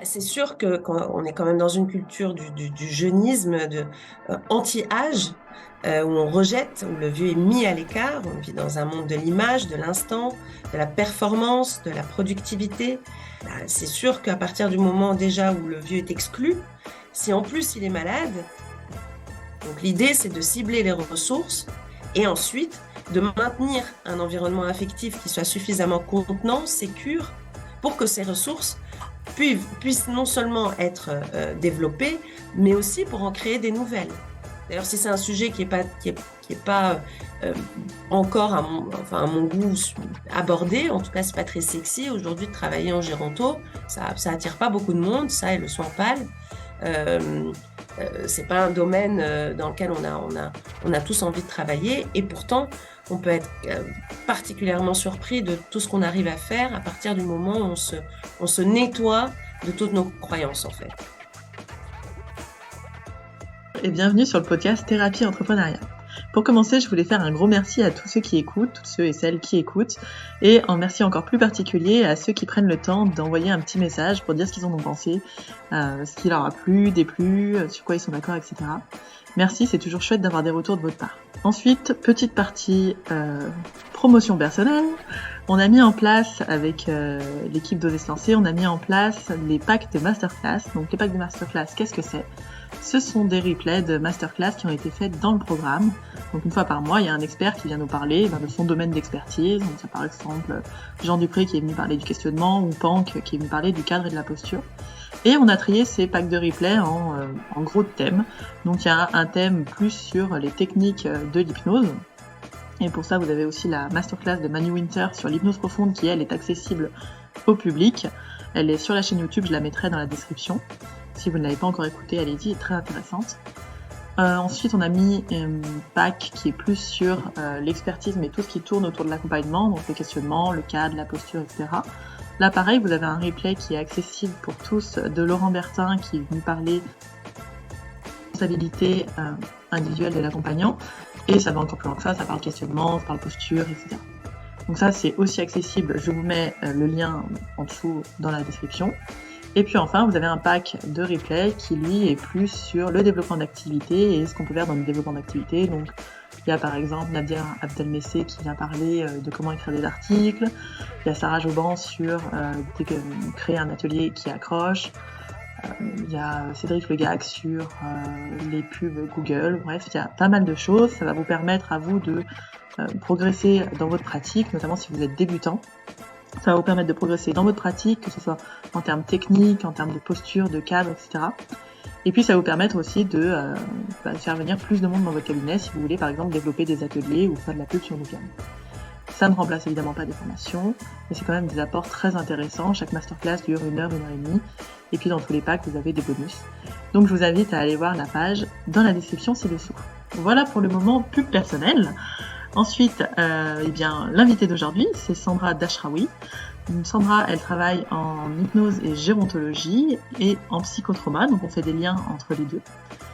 C'est sûr que quand on est quand même dans une culture du jeunisme, anti-âge, où on rejette, où le vieux est mis à l'écart. On vit dans un monde de l'image, de l'instant, de la performance, de la productivité. C'est sûr qu'à partir du moment déjà où le vieux est exclu, si en plus il est malade, donc l'idée c'est de cibler les ressources et ensuite de maintenir un environnement affectif qui soit suffisamment contenant, sécure, pour que ces ressources puissent non seulement être développées, mais aussi pour en créer des nouvelles. D'ailleurs, si c'est un sujet qui est pas encore à mon goût abordé, en tout cas, c'est pas très sexy aujourd'hui de travailler en géronto. Ça attire pas beaucoup de monde, ça et le soin pâle. Euh, c'est pas un domaine dans lequel on a tous envie de travailler, et pourtant, on peut être particulièrement surpris de tout ce qu'on arrive à faire à partir du moment où on se nettoie de toutes nos croyances, en fait. Et bienvenue sur le podcast Thérapie Entrepreneuriat. Pour commencer, je voulais faire un gros merci à tous ceux qui écoutent, tous ceux et celles qui écoutent, et un merci encore plus particulier à ceux qui prennent le temps d'envoyer un petit message pour dire ce qu'ils en ont pensé, ce qui leur a plu, déplu, sur quoi ils sont d'accord, etc. Merci, c'est toujours chouette d'avoir des retours de votre part. Ensuite, petite partie promotion personnelle. On a mis en place, avec l'équipe d'Oser se lancer, on a mis en place les packs de masterclass. Donc les packs de masterclass, qu'est-ce que c'est ? Ce sont des replays de masterclass qui ont été faits dans le programme. Donc une fois par mois, il y a un expert qui vient nous parler de son domaine d'expertise. Donc ça par exemple Jean Dupré qui est venu parler du questionnement, ou Pank qui est venu parler du cadre et de la posture. Et on a trié ces packs de replay en gros thèmes. Donc il y a un thème plus sur les techniques de l'hypnose. Et pour ça, vous avez aussi la masterclass de Manu Winter sur l'hypnose profonde qui, elle, est accessible au public. Elle est sur la chaîne YouTube, je la mettrai dans la description. Si vous ne l'avez pas encore écoutée, allez-y, elle est très intéressante. Ensuite, on a mis un pack qui est plus sur l'expertise, mais tout ce qui tourne autour de l'accompagnement, donc le questionnement, le cadre, la posture, etc. Là, pareil, vous avez un replay qui est accessible pour tous de Laurent Bertin qui est venu parler de la responsabilité individuelle de l'accompagnant. Et ça va encore plus loin que ça parle questionnement, ça parle posture, etc. Donc ça, c'est aussi accessible. Je vous mets le lien en dessous dans la description. Et puis enfin, vous avez un pack de replay qui, lui, est plus sur le développement d'activité et ce qu'on peut faire dans le développement d'activité. Donc, il y a par exemple Nadia Abdelmessé qui vient parler de comment écrire des articles. Il y a Sarah Joban sur créer un atelier qui accroche. Il y a Cédric Legac sur les pubs Google. Bref, il y a pas mal de choses. Ça va vous permettre à vous de progresser dans votre pratique, notamment si vous êtes débutant. Ça va vous permettre de progresser dans votre pratique, que ce soit en termes techniques, en termes de posture, de cadre, etc. Et puis ça va vous permettre aussi de faire venir plus de monde dans votre cabinet si vous voulez par exemple développer des ateliers ou faire de la pub sur Google. Ça ne remplace évidemment pas des formations, mais c'est quand même des apports très intéressants. Chaque masterclass dure 1 heure, 1 heure et demie. Et puis dans tous les packs, vous avez des bonus. Donc je vous invite à aller voir la page dans la description ci-dessous. Voilà pour le moment pub personnel. Ensuite, l'invitée d'aujourd'hui, c'est Sandra Dashraoui. Sandra, elle travaille en hypnose et gérontologie et en psychotrauma, donc on fait des liens entre les deux.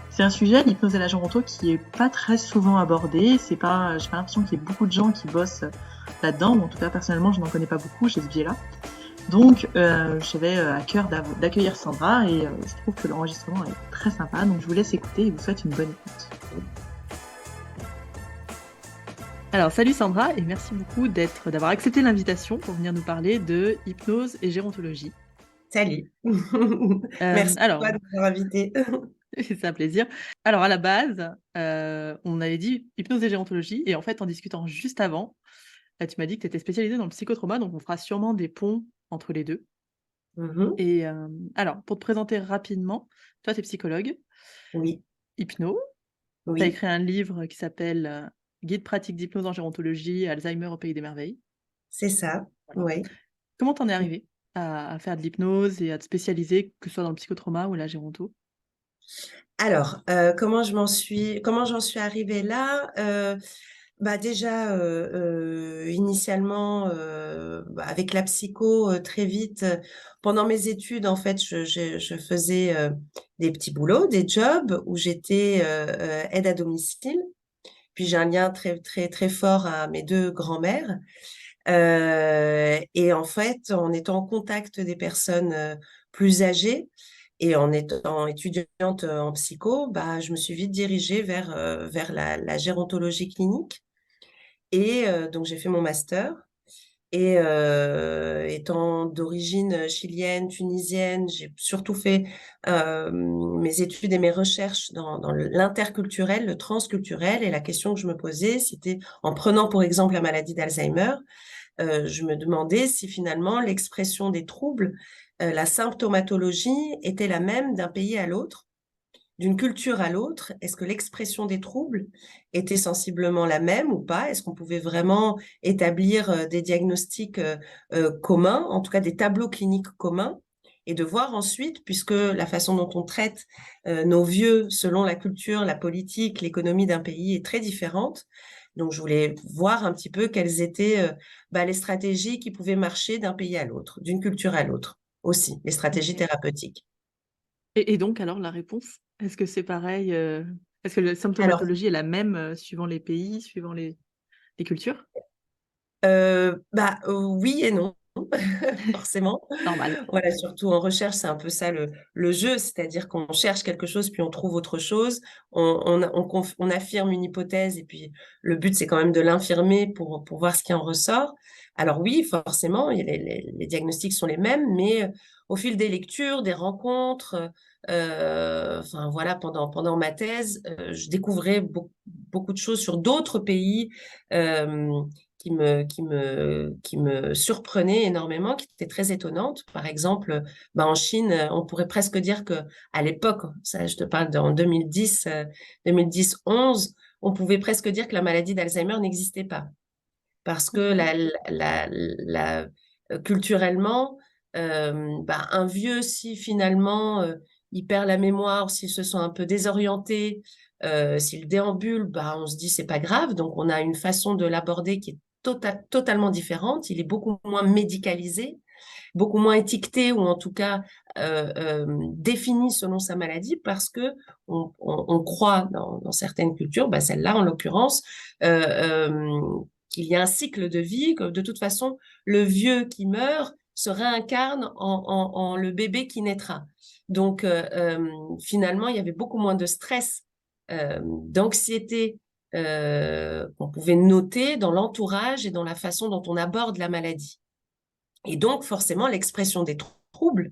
C'est un sujet, l'hypnose et la géronto, qui est pas très souvent abordé. J'ai pas l'impression qu'il y ait beaucoup de gens qui bossent là-dedans, ou en tout cas personnellement, je n'en connais pas beaucoup, j'ai ce biais-là. Donc, j'avais à cœur d'accueillir Sandra et je trouve que l'enregistrement est très sympa, donc je vous laisse écouter et vous souhaite une bonne écoute. Alors, salut Sandra, et merci beaucoup d'avoir accepté l'invitation pour venir nous parler de hypnose et gérontologie. Salut. Merci à toi de m'avoir invitée. C'est un plaisir. Alors, à la base, on avait dit hypnose et gérontologie, et en fait, en discutant juste avant, tu m'as dit que tu étais spécialisée dans le psychotrauma, donc on fera sûrement des ponts entre les deux. Et alors, pour te présenter rapidement, toi, tu es psychologue, Oui, hypno, tu as oui, écrit un livre qui s'appelle Guide pratique d'hypnose en gérontologie, Alzheimer au pays des merveilles. c'est ça. Voilà. Oui. Comment t'en es arrivée à faire de l'hypnose et à te spécialiser, que ce soit dans le psychotrauma ou la géronto? Alors, comment j'en suis arrivée là? Déjà, initialement, avec la psycho, très vite, pendant mes études, en fait, je faisais des petits boulots, des jobs où j'étais aide à domicile. Puis j'ai un lien très, très, très fort à mes deux grands-mères. Et en fait, en étant en contact des personnes plus âgées et en étant étudiante en psycho, bah, je me suis vite dirigée vers la gérontologie clinique. Et donc, j'ai fait mon master. Et étant d'origine chilienne, tunisienne, j'ai surtout fait mes études et mes recherches dans l'interculturel, le transculturel. Et la question que je me posais, c'était, en prenant pour exemple la maladie d'Alzheimer, je me demandais si finalement l'expression des troubles, la symptomatologie était la même d'un pays à l'autre, d'une culture à l'autre. Est-ce que l'expression des troubles était sensiblement la même ou pas? Est-ce qu'on pouvait vraiment établir des diagnostics communs, en tout cas des tableaux cliniques communs? Et de voir ensuite, puisque la façon dont on traite nos vieux selon la culture, la politique, l'économie d'un pays est très différente. Donc, je voulais voir un petit peu quelles étaient les stratégies qui pouvaient marcher d'un pays à l'autre, d'une culture à l'autre aussi, les stratégies OK. thérapeutiques. Et donc alors la réponse? Est-ce que c'est pareil, est-ce que la Alors, symptomatologie est la même, suivant les pays, suivant les cultures? Oui et non, forcément. Normal. Voilà, surtout en recherche, c'est un peu ça le jeu, c'est-à-dire qu'on cherche quelque chose, puis on trouve autre chose. On affirme une hypothèse, et puis le but, c'est quand même de l'infirmer pour voir ce qui en ressort. Alors oui, forcément, les diagnostics sont les mêmes, mais au fil des lectures, des rencontres, enfin voilà, pendant ma thèse, je découvrais beaucoup de choses sur d'autres pays. euh, qui me surprenait énormément, qui était très étonnante. Par exemple, en Chine, on pourrait presque dire que à l'époque, ça, je te parle en 2010, 2010-11, on pouvait presque dire que la maladie d'Alzheimer n'existait pas. Parce que OK. culturellement, un vieux, si finalement il perd la mémoire, s'il se sent un peu désorienté, s'il déambule, on se dit c'est pas grave. Donc on a une façon de l'aborder qui est totalement différente. Il est beaucoup moins médicalisé, beaucoup moins étiqueté ou en tout cas défini selon sa maladie parce que on croit dans certaines cultures, celle-là en l'occurrence, qu'il y a un cycle de vie, que de toute façon, le vieux qui meurt se réincarne en le bébé qui naîtra. Donc, finalement, il y avait beaucoup moins de stress, d'anxiété qu'on pouvait noter dans l'entourage et dans la façon dont on aborde la maladie. Et donc, forcément, l'expression des troubles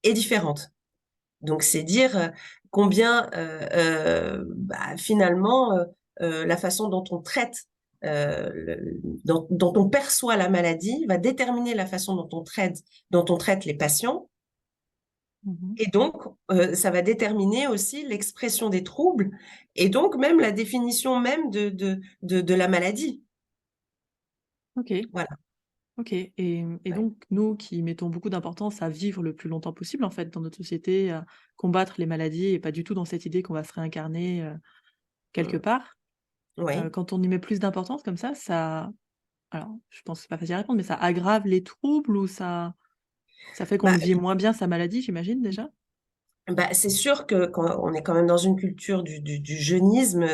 est différente. Donc, c'est dire combien, finalement, la façon dont on traite, dont on perçoit la maladie, va déterminer la façon dont on traite les patients. Mmh. Et donc, ça va déterminer aussi l'expression des troubles et donc même la définition même de la maladie. OK. Voilà. OK, et Ouais. donc nous qui mettons beaucoup d'importance à vivre le plus longtemps possible, en fait, dans notre société, à combattre les maladies et pas du tout dans cette idée qu'on va se réincarner, quelque Mm. part, Oui. quand on y met plus d'importance comme ça alors je pense que c'est pas facile à répondre, mais ça aggrave les troubles ou ça fait qu'on Bah, vit moins bien sa maladie, j'imagine déjà? c'est sûr que quand on est quand même dans une culture du jeunisme,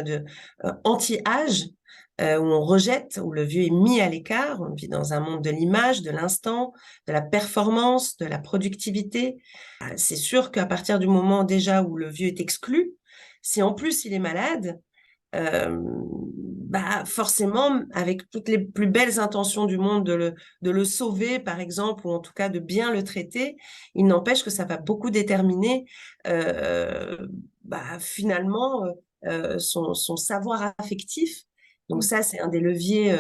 anti-âge, où on rejette, où le vieux est mis à l'écart. On vit dans un monde de l'image, de l'instant, de la performance, de la productivité. C'est sûr qu'à partir du moment déjà où le vieux est exclu, si en plus il est malade, forcément, avec toutes les plus belles intentions du monde de le sauver, par exemple, ou en tout cas de bien le traiter, il n'empêche que ça va beaucoup déterminer euh, finalement son savoir affectif. Donc Mmh. ça, c'est un des leviers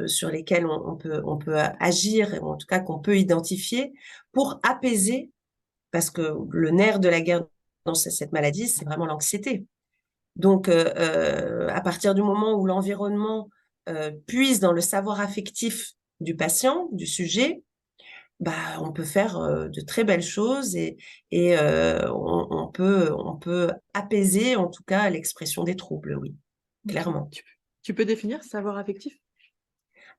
sur lesquels on peut agir, ou en tout cas qu'on peut identifier pour apaiser, parce que le nerf de la guerre dans cette maladie, c'est vraiment l'anxiété. Donc, à partir du moment où l'environnement puise dans le savoir affectif du patient, du sujet, on peut faire de très belles choses et on peut apaiser, en tout cas, l'expression des troubles, oui, OK. clairement. Tu peux définir savoir affectif?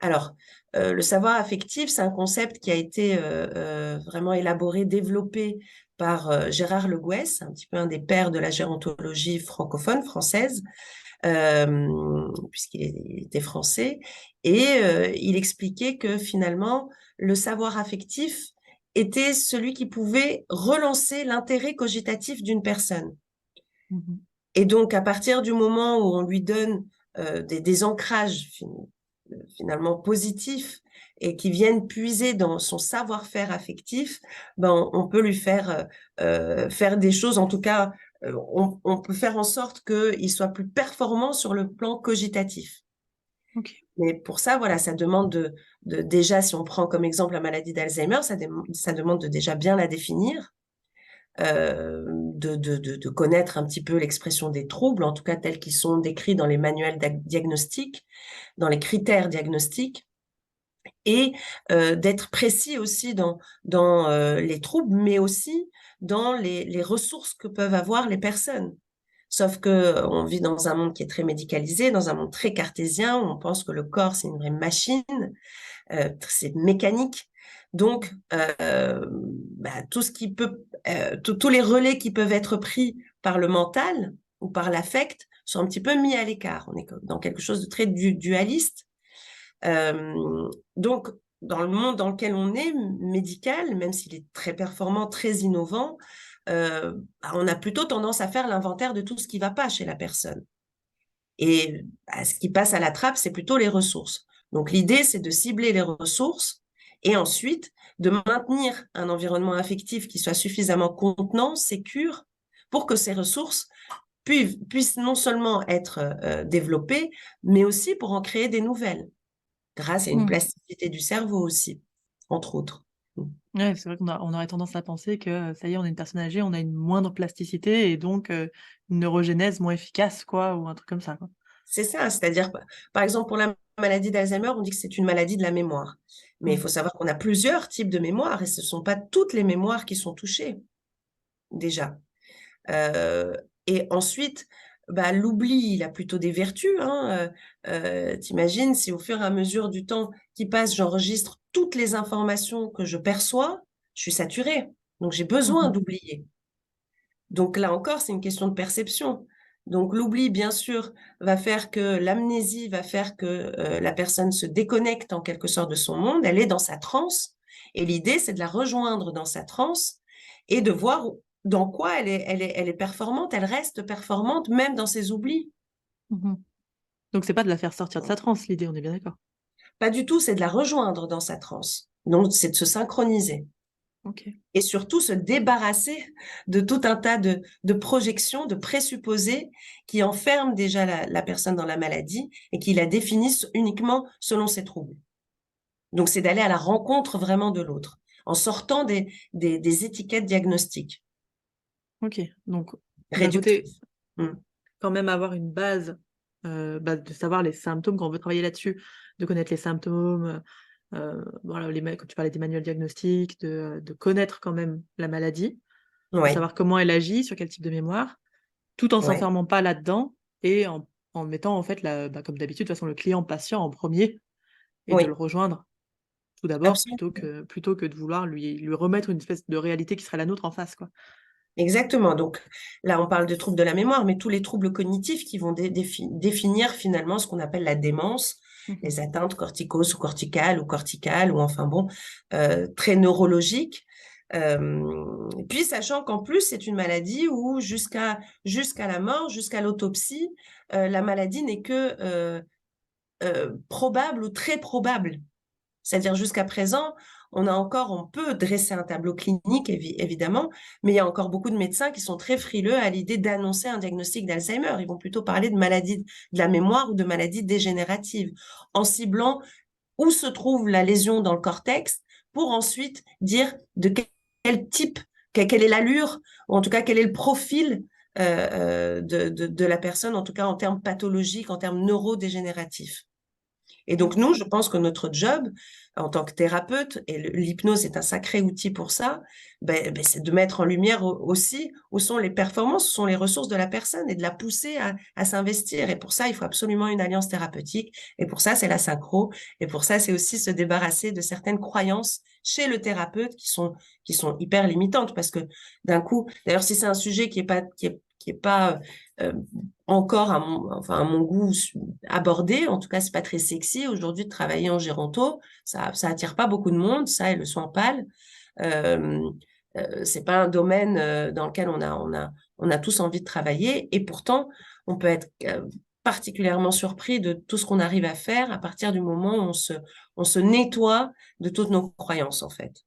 Alors, le savoir affectif, c'est un concept qui a été vraiment élaboré, développé par Gérard Le Gouès, un petit peu un des pères de la gérontologie francophone, française, puisqu'il était français, et il expliquait que finalement, le savoir affectif était celui qui pouvait relancer l'intérêt cogitatif d'une personne. Mhm. Et donc, à partir du moment où on lui donne des ancrages finalement positifs et qui viennent puiser dans son savoir-faire affectif, ben, on peut lui faire des choses, en tout cas, on peut faire en sorte qu'il soit plus performant sur le plan cogitatif. Ok. Mais pour ça, voilà, ça demande déjà, si on prend comme exemple la maladie d'Alzheimer, ça demande de déjà bien la définir, de connaître un petit peu l'expression des troubles, en tout cas tels qu'ils sont décrits dans les manuels diagnostiques, dans les critères diagnostiques, et d'être précis aussi dans les troubles, mais aussi dans les ressources que peuvent avoir les personnes. Sauf que on vit dans un monde qui est très médicalisé, dans un monde très cartésien, où on pense que le corps, c'est une vraie machine, c'est mécanique. Donc, tout ce qui peut, tous les relais qui peuvent être pris par le mental ou par l'affect sont un petit peu mis à l'écart. On est dans quelque chose de très dualiste. Donc, dans le monde dans lequel on est, médical, même s'il est très performant, très innovant, on a plutôt tendance à faire l'inventaire de tout ce qui ne va pas chez la personne. Et ce qui passe à la trappe, c'est plutôt les ressources. Donc l'idée, c'est de cibler les ressources et ensuite de maintenir un environnement affectif qui soit suffisamment contenant, sécure, pour que ces ressources puissent non seulement être développées, mais aussi pour en créer des nouvelles, grâce à une Mm. plasticité du cerveau aussi, entre autres. Ouais, c'est vrai on aurait tendance à penser que ça y est, on est une personne âgée, on a une moindre plasticité et donc une neurogénèse moins efficace, quoi, ou un truc comme ça, quoi. C'est ça, c'est-à-dire, par exemple, pour la maladie d'Alzheimer, on dit que c'est une maladie de la mémoire. Mais il Mm. faut savoir qu'on a plusieurs types de mémoire et ce ne sont pas toutes les mémoires qui sont touchées, déjà. Euh, et ensuite, l'oubli, il a plutôt des vertus, hein. T'imagines, si au fur et à mesure du temps qui passe, j'enregistre toutes les informations que je perçois, je suis saturée. Donc, j'ai besoin Mhm. d'oublier. Donc là encore, c'est une question de perception. Donc l'oubli, bien sûr, va faire que l'amnésie va faire que la personne se déconnecte en quelque sorte de son monde, elle est dans sa transe, et l'idée, c'est de la rejoindre dans sa transe et de voir dans quoi elle est performante, elle reste performante même dans ses oublis. Mhm. Donc c'est pas de la faire sortir de sa transe, l'idée, on est bien d'accord. Pas du tout, c'est de la rejoindre dans sa transe. Donc c'est de se synchroniser. Ok. Et surtout se débarrasser de tout un tas de projections, de présupposés qui enferment déjà la personne dans la maladie et qui la définissent uniquement selon ses troubles. Donc, c'est d'aller à la rencontre vraiment de l'autre, en sortant des étiquettes diagnostiques Ok. Donc d'un côté, réductrices. Mm. quand même avoir une base, de savoir les symptômes, quand on veut travailler là-dessus, de connaître les symptômes, voilà, quand tu parlais des manuels diagnostiques, de connaître quand même la maladie, de Oui, savoir comment elle agit, sur quel type de mémoire, tout en oui, s'enfermant pas là-dedans et en mettant en fait, comme d'habitude, de toute façon, le client patient en premier et de le oui, rejoindre tout d'abord absolument. plutôt que de vouloir lui remettre une espèce de réalité qui serait la nôtre en face, quoi. Exactement. Donc là, on parle de troubles de la mémoire, mais tous les troubles cognitifs qui vont définir finalement ce qu'on appelle la démence, Mhm. les atteintes corticales ou corticales, ou enfin bon, très neurologiques. Puis sachant qu'en plus, c'est une maladie où jusqu'à la mort, jusqu'à l'autopsie, la maladie n'est que probable ou très probable. C'est-à-dire jusqu'à présent, on peut dresser un tableau clinique, évidemment, mais il y a encore beaucoup de médecins qui sont très frileux à l'idée d'annoncer un diagnostic d'Alzheimer. Ils vont plutôt parler de maladie de la mémoire ou de maladie dégénérative, en ciblant où se trouve la lésion dans le cortex, pour ensuite dire de quel type, quelle est l'allure, ou en tout cas quel est le profil de la personne, en tout cas en termes pathologiques, en termes neurodégénératifs. Et donc, nous, je pense que notre job, en tant que thérapeute, et l'hypnose est un sacré outil pour ça, c'est de mettre en lumière aussi où sont les performances, où sont les ressources de la personne et de la pousser à s'investir. Et pour ça, il faut absolument une alliance thérapeutique. Et pour ça, c'est la synchro. Et pour ça, c'est aussi se débarrasser de certaines croyances chez le thérapeute qui sont hyper limitantes. Parce que d'un coup, d'ailleurs, si c'est un sujet qui est pas encore à mon goût abordé. En tout cas, c'est pas très sexy aujourd'hui de travailler en géronto. Ça attire pas beaucoup de monde, ça et le soin pâle. Euh, c'est pas un domaine dans lequel on a tous envie de travailler. Et pourtant, on peut être particulièrement surpris de tout ce qu'on arrive à faire à partir du moment où on se nettoie de toutes nos croyances, en fait.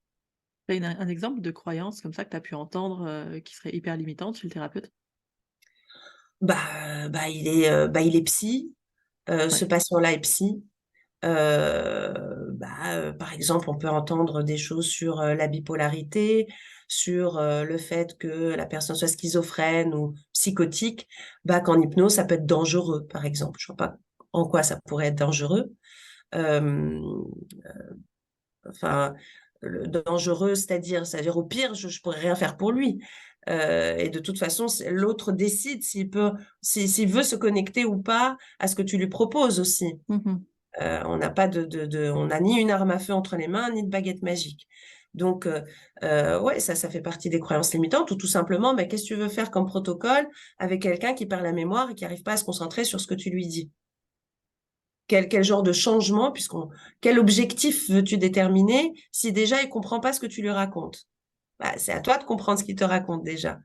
Tu as un exemple de croyance comme ça que tu as pu entendre, qui serait hyper limitante chez le thérapeute? Il est psy. Ce Ouais. patient-là est psy. Par exemple, on peut entendre des choses sur la bipolarité, sur le fait que la personne soit schizophrène ou psychotique, qu'en hypnose, ça peut être dangereux, par exemple. Je ne vois pas en quoi ça pourrait être dangereux. Euh, enfin, le dangereux, c'est-à-dire au pire, je pourrais rien faire pour lui. Et de toute façon, l'autre décide s'il veut se connecter ou pas à ce que tu lui proposes aussi. Mmh. On n'a pas on n'a ni une arme à feu entre les mains, ni de baguette magique. Donc, ouais, ça fait partie des croyances limitantes, ou tout simplement, qu'est-ce que tu veux faire comme protocole avec quelqu'un qui perd la mémoire et qui n'arrive pas à se concentrer sur ce que tu lui dis? Quel genre de changement, quel objectif veux-tu déterminer si déjà il comprend pas ce que tu lui racontes? C'est à toi de comprendre ce qu'il te raconte déjà.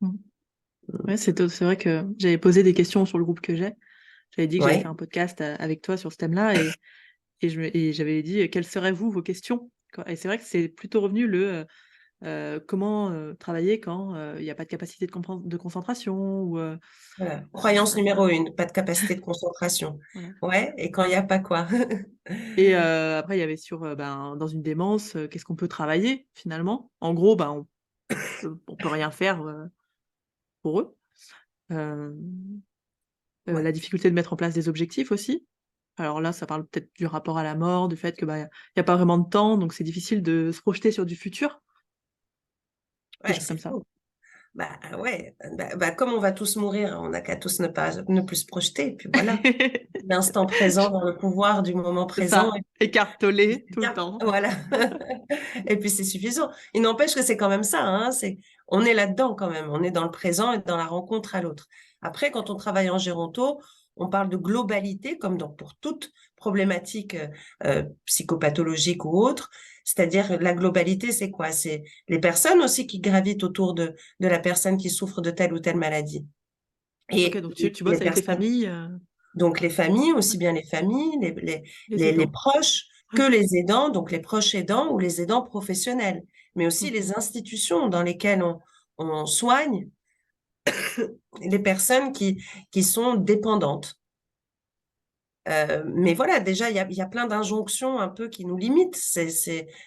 Mmh. Ouais, c'est vrai que j'avais posé des questions sur le groupe que j'ai. J'avais dit que j'allais Ouais, faire un podcast, avec toi sur ce thème-là et j'avais dit: «Quelles seraient vous, vos questions?» Quoi et c'est vrai que c'est plutôt revenu comment, travailler quand, il y a pas de capacité de concentration ou voilà. Croyance numéro une, pas de capacité de concentration. voilà. Ouais, et quand il n'y a pas quoi? Et après il y avait sur, dans une démence, qu'est-ce qu'on peut travailler finalement? En gros, on peut rien faire, pour eux. Hem, Ouais. la difficulté de mettre en place des objectifs aussi. Alors là, ça parle peut-être du rapport à la mort, du fait que, il y a pas vraiment de temps, donc c'est difficile de se projeter sur du futur, des Ouais, choses comme c'est ça. faux. Ouais, comme on va tous mourir, on n'a qu'à tous ne plus se projeter, et puis voilà. L'instant présent dans le pouvoir du moment C'est présent, ça, et puis écartelé c'est tout le bien, temps. voilà. Et puis c'est suffisant. Il n'empêche que c'est quand même ça, hein, on est là-dedans quand même, on est dans le présent et dans la rencontre à l'autre. Après, quand on travaille en géronto, on parle de globalité, comme pour toute problématique psychopathologique ou autre. C'est-à-dire, la globalité, c'est quoi? C'est les personnes aussi qui gravitent autour de la personne qui souffre de telle ou telle maladie. OK, Et donc tu les bosses avec les personnes, familles, donc les familles, ouais, aussi bien les familles, les les aidants. proches, que Ouais. les aidants, donc les proches aidants ou les aidants professionnels, mais aussi Mmh. les institutions dans lesquelles on soigne les personnes qui sont dépendantes. Mais voilà, déjà, il y a plein d'injonctions un peu qui nous limitent.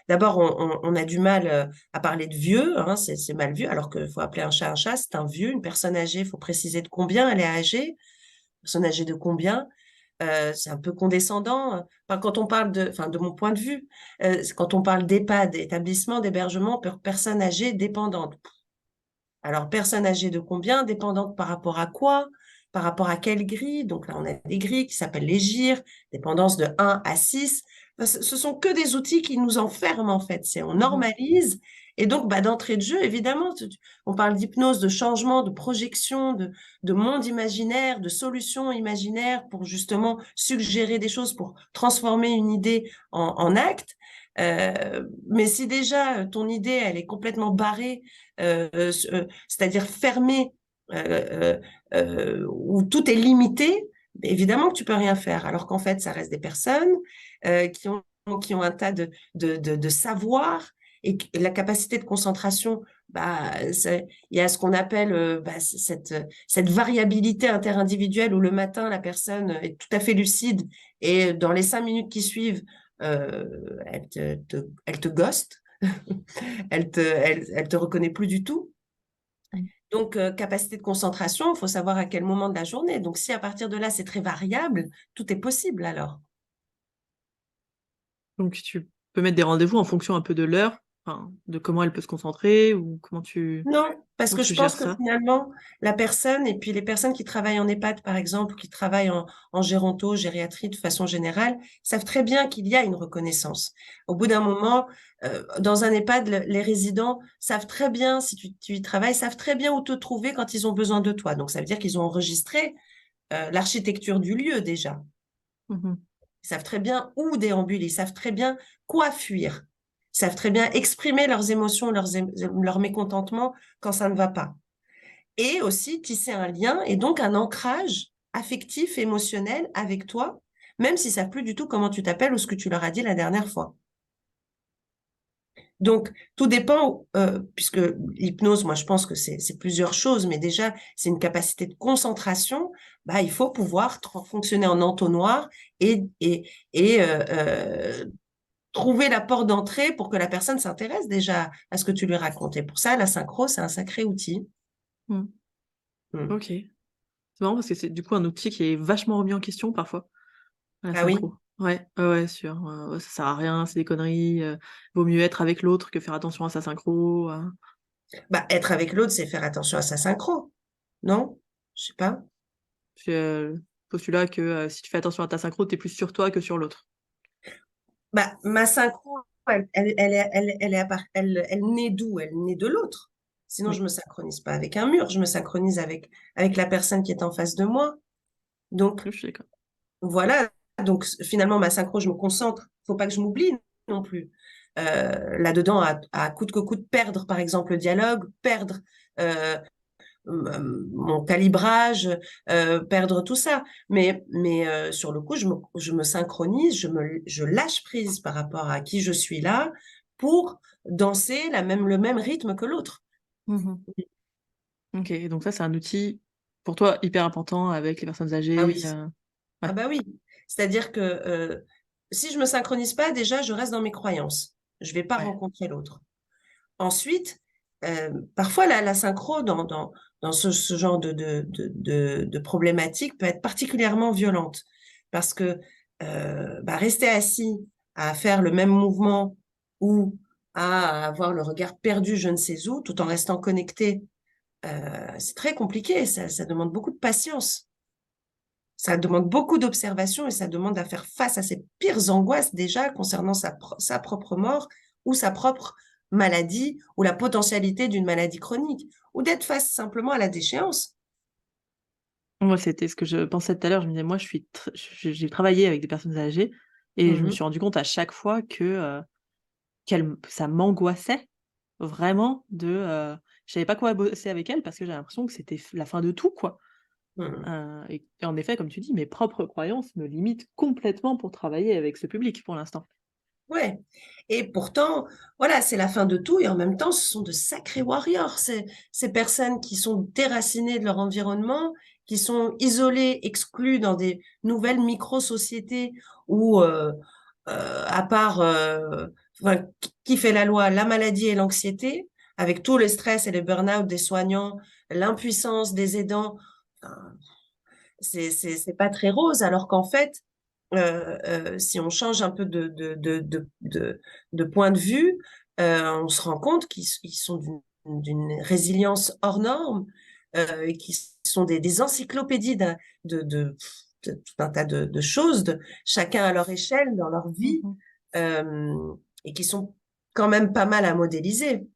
D'abord, on a du mal à parler de vieux, hein, c'est mal vu, alors qu'il faut appeler un chat, c'est un vieux, une personne âgée, il faut préciser de combien elle est âgée, personne âgée de combien. C'est un peu condescendant. Enfin, quand on parle enfin, de mon point de vue, quand on parle d'EHPAD, établissement d'hébergement pour personnes âgées dépendantes. Alors, personne âgée de combien? Dépendante par rapport à quoi? Par rapport à quelle grille? Donc là, on a des grilles qui s'appellent les GIR, dépendance de 1 à 6. Ce sont que des outils qui nous enferment, en fait. On Mmh. normalise. Et donc, d'entrée de jeu, évidemment, on parle d'hypnose, de changement, de projection, de monde imaginaire, de solutions imaginaires pour justement suggérer des choses, pour transformer une idée en acte. Mais si déjà ton idée, elle est complètement barrée, c'est-à-dire fermé, où tout est limité, évidemment que tu peux rien faire. Alors qu'en fait, ça reste des personnes qui ont un tas de savoir et la capacité de concentration. Il y a ce qu'on appelle cette variabilité interindividuelle où le matin, la personne est tout à fait lucide et dans les 5 minutes qui suivent, elle te ghost, elle te reconnaît plus du tout. Donc, capacité de concentration, il faut savoir à quel moment de la journée. Donc, si à partir de là, c'est très variable, tout est possible alors. Donc tu peux mettre des rendez-vous en fonction un peu de l'heure Enfin, de comment elle peut se concentrer ou Non, parce comment que tu je pense gères que ça? finalement, la personne, et puis les personnes qui travaillent en EHPAD, par exemple, ou qui travaillent en géronto, gériatrie de façon générale, savent très bien qu'il y a une reconnaissance. Au bout d'un moment, dans un EHPAD, les résidents savent très bien, si tu y travailles, savent très bien où te trouver quand ils ont besoin de toi. Donc, ça veut dire qu'ils ont enregistré l'architecture du lieu déjà. Mhm. Ils savent très bien où déambuler, ils savent très bien quoi fuir. Ils savent très bien exprimer leurs émotions, leur mécontentement quand ça ne va pas. Et aussi tisser un lien et donc un ancrage affectif, émotionnel avec toi, même s'ils ne savent plus du tout comment tu t'appelles ou ce que tu leur as dit la dernière fois. Donc, tout dépend, puisque l'hypnose, moi, je pense que c'est plusieurs choses, mais déjà, c'est une capacité de concentration. Bah, il faut pouvoir fonctionner en entonnoir et trouver la porte d'entrée pour que la personne s'intéresse déjà à ce que tu lui racontes. Et pour ça, la synchro, c'est un sacré outil. Mm. Mm. Ok. C'est marrant parce que c'est du coup un outil qui est vachement remis en question parfois, la Ah oui? synchro. Ouais, ouais, ouais, sur ouais, ça sert à rien, c'est des conneries, vaut mieux être avec l'autre que faire attention à sa synchro. Bah, être avec l'autre, c'est faire attention à sa synchro, non? Je sais pas. C'est le postulat que si tu fais attention à ta synchro, t'es plus sur toi que sur l'autre. Bah, ma synchro, elle naît d'où? Elle naît de l'autre. Sinon, je Oui, me synchronise pas avec un mur, je me synchronise avec la personne qui est en face de moi. Donc, je suis d'accord. voilà. Donc, finalement, ma synchro, je me concentre. Faut pas que je m'oublie non plus. Là-dedans, à coûte que coûte, perdre, par exemple, le dialogue, perdre euh, mon calibrage, perdre tout ça. Mais sur le coup, je me synchronise, je lâche prise par rapport à qui je suis là pour danser le même rythme que l'autre. Mhm. Ok, donc ça c'est un outil pour toi hyper important avec les personnes Ah âgées. oui, Ouais, ah bah oui. C'est-à-dire que si je me synchronise pas, déjà, je reste dans mes croyances. Je vais pas ouais. rencontrer l'autre. Ensuite, parfois la synchro dans ce genre de problématique peut être particulièrement violente parce que bah, rester assis à faire le même mouvement ou à avoir le regard perdu je ne sais où tout en restant connecté, c'est très compliqué, ça demande beaucoup de patience. Ça demande beaucoup d'observation et ça demande à faire face à ses pires angoisses déjà concernant sa propre mort ou sa propre maladie ou la potentialité d'une maladie chronique ou d'être face simplement à la déchéance. Moi, c'était ce que je pensais tout à l'heure. Je me disais, moi, j'ai travaillé avec des personnes âgées et je me Mhm. suis rendu compte à chaque fois que ça m'angoissait vraiment je savais pas quoi bosser avec elles parce que j'avais l'impression que c'était la fin de tout, quoi. Mhm. Et en effet, comme tu dis, mes propres croyances me limitent complètement pour travailler avec ce public pour l'instant. Ouais. Et pourtant, voilà, c'est la fin de tout et en même temps, ce sont de sacrés warriors, ces personnes qui sont déracinées de leur environnement, qui sont isolées, exclues dans des nouvelles micro-sociétés où, à part, enfin, qui fait la loi, la maladie et l'anxiété, avec tout le stress et le burn-out des soignants, l'impuissance des aidants, enfin, c'est pas très rose, alors qu'en fait, si on change un peu de point de vue, on se rend compte qu'ils sont d'une résilience hors norme, et qui sont des encyclopédies de, de, de tout un tas de choses, chacun à leur échelle, dans leur vie, Mhm. et qui sont quand même pas mal à modéliser.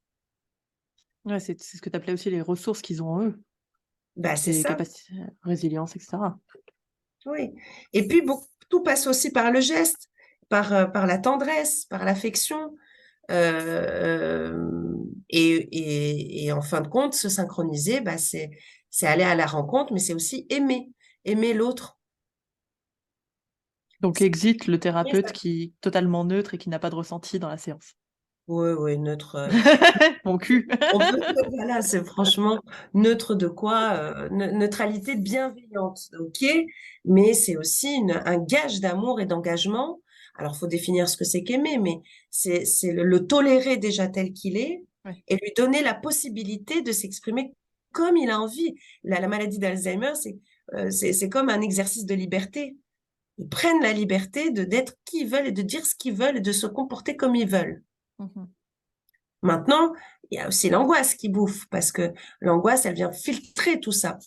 Ouais, c'est ce que tu appelais aussi les ressources qu'ils ont en eux, Bah, c'est les ça, capacités, résilience, etc. oui. Et puis, tout passe aussi par le geste, par la tendresse, par l'affection. Et en fin de compte, se synchroniser, bah, c'est aller à la rencontre, mais c'est aussi aimer l'autre. Donc exit le Oui, thérapeute qui est totalement neutre et qui n'a pas de ressenti dans la séance. oui, oui, neutre. Mon cul. On peut, voilà, c'est franchement neutre de quoi? Neutralité bienveillante, ok, mais c'est aussi un gage d'amour et d'engagement. Alors, faut définir ce que c'est qu'aimer, mais c'est le tolérer déjà tel qu'il est Ouais. et lui donner la possibilité de s'exprimer comme il a envie. La maladie d'Alzheimer, c'est comme un exercice de liberté. Ils prennent la liberté d'être qui ils veulent et de dire ce qu'ils veulent et de se comporter comme ils veulent. Mhm. Maintenant, il y a aussi l'angoisse qui bouffe, parce que l'angoisse, elle vient filtrer tout ça.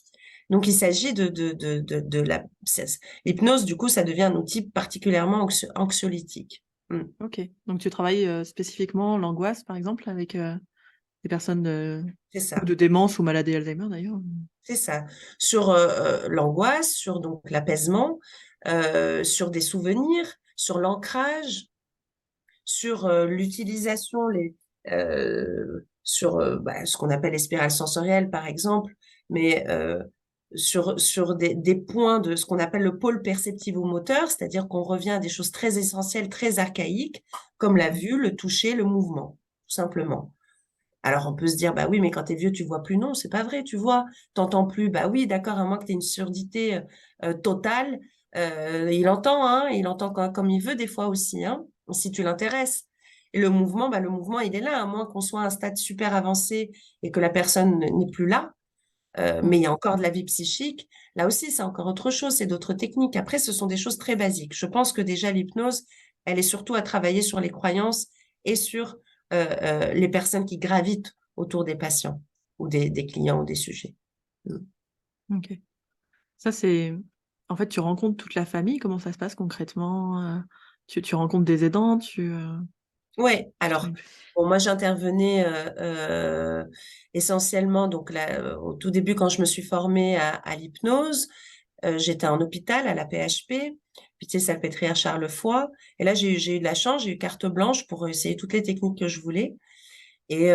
Donc, il s'agit de la... L'hypnose, du coup, ça devient un outil particulièrement anxiolytique. Mm. Ok. Donc tu travailles spécifiquement l'angoisse, par exemple, avec des personnes C'est ou ça. de démence ou maladie Alzheimer d'ailleurs. C'est ça. Sur l'angoisse, sur donc l'apaisement, sur des souvenirs, sur l'ancrage, sur l'utilisation, sur ce qu'on appelle les spirales sensorielles, par exemple, mais sur des points de ce qu'on appelle le pôle perceptivo-moteur, c'est-à-dire qu'on revient à des choses très essentielles, très archaïques, comme la vue, le toucher, le mouvement, tout simplement. Alors on peut se dire, bah oui, mais quand t'es vieux, tu vois plus. Non, c'est pas vrai, tu vois, t'entends plus. Bah oui, d'accord, à moins que t'aies une surdité totale. Il entend, hein, il entend comme il veut des fois aussi, hein, si tu l'intéresses. Et le mouvement, bah le mouvement, il est là, à moins qu'on soit à un stade super avancé et que la personne n'est plus là. Mm. Mais il y a encore de la vie psychique. Là aussi, c'est encore autre chose, c'est d'autres techniques. Après, ce sont des choses très basiques. Je pense que déjà, l'hypnose, elle est surtout à travailler sur les croyances et sur les personnes qui gravitent autour des patients ou des clients ou des sujets. Mm. Ok. Ça, c'est... En fait, tu rencontres toute la famille. Comment ça se passe concrètement? Tu rencontres des aidants, Ouais, tu alors, travailles- bon, moi, j'intervenais essentiellement, donc là, au tout début, quand je me suis formée à l'hypnose, j'étais en hôpital à la PHP, Pitié Salpêtrière Charlefoix. Et là, j'ai eu de la chance, j'ai eu carte blanche pour essayer toutes les techniques que je voulais. Et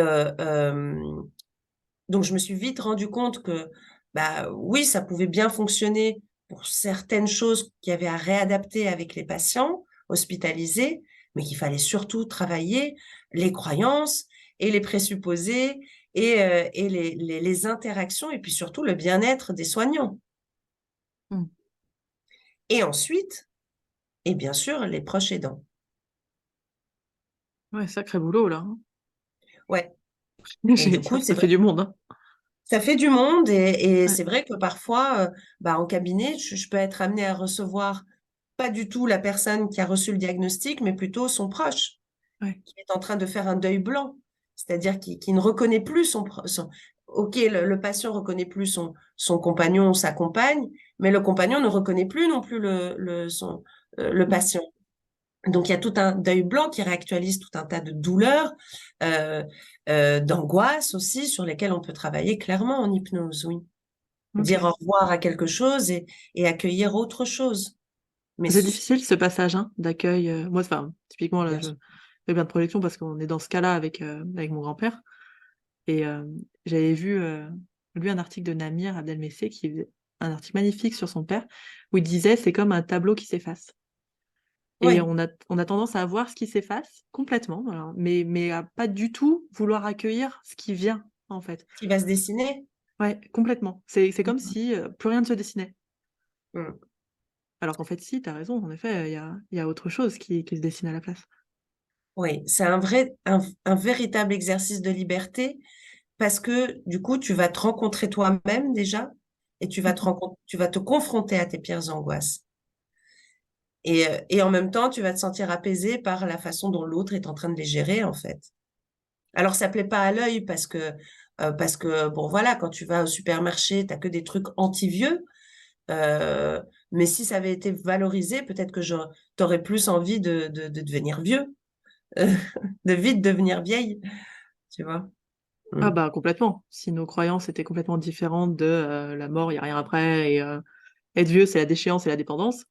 donc, je me suis vite rendu compte que, bah, oui, ça pouvait bien fonctionner pour certaines choses qu'il y avait à réadapter avec les patients hospitalisés, mais qu'il fallait surtout travailler les croyances et les présupposés et les interactions et puis surtout le bien-être des soignants. Mm. Et ensuite, et bien sûr, les proches aidants. Ouais, sacré boulot, là. Ouais. Et J'allais du coup, dire, c'est ça vrai, fait du monde, hein. ça fait du monde et Ouais, c'est vrai que parfois, bah, en cabinet, je peux être amenée à recevoir pas du tout la personne qui a reçu le diagnostic, mais plutôt son proche, ouais. qui est en train de faire un deuil blanc, c'est-à-dire qui ne reconnaît plus Ok, le patient reconnaît plus son compagnon ou sa compagne, mais le compagnon ne reconnaît plus non plus le Mm. patient. Donc, il y a tout un deuil blanc qui réactualise tout un tas de douleurs, euh, d'angoisses aussi, sur lesquelles on peut travailler clairement en hypnose, oui. Dire au Ok. revoir à quelque chose et accueillir autre chose. Mais C'est difficile ce passage hein, d'accueil. Moi, enfin, typiquement, là, bien je sûr. fais bien de projection parce qu'on est dans ce cas-là avec mon grand-père. Et j'avais vu, lu un article de Namir Abdelmessé qui faisait un article magnifique sur son père où il disait c'est comme un tableau qui s'efface. Et Oui, on a tendance à voir ce qui s'efface complètement, voilà, mais à pas du tout vouloir accueillir ce qui vient, en fait. qui va se dessiner. Ouais, complètement. C'est comme si plus rien ne se dessinait. Mm. Alors qu'en fait, si, t'as raison, en effet, il y a autre chose qui se dessine à la place. Oui, c'est un véritable exercice de liberté parce que du coup, tu vas te rencontrer toi-même déjà et Mhm. tu vas te confronter à tes pires angoisses. Et en même temps, tu vas te sentir apaisé par la façon dont l'autre est en train de les gérer, en fait. Alors, ça plaît pas à l'œil parce que, bon, voilà, quand tu vas au supermarché, t'as que des trucs anti-vieux. Mais si ça avait été valorisé, peut-être que t'aurais plus envie de devenir vieux, de vite devenir vieille, tu vois. Ah Mm. bah complètement. Si nos croyances étaient complètement différentes de la mort, il n'y a rien après, et être vieux, c'est la déchéance et la dépendance,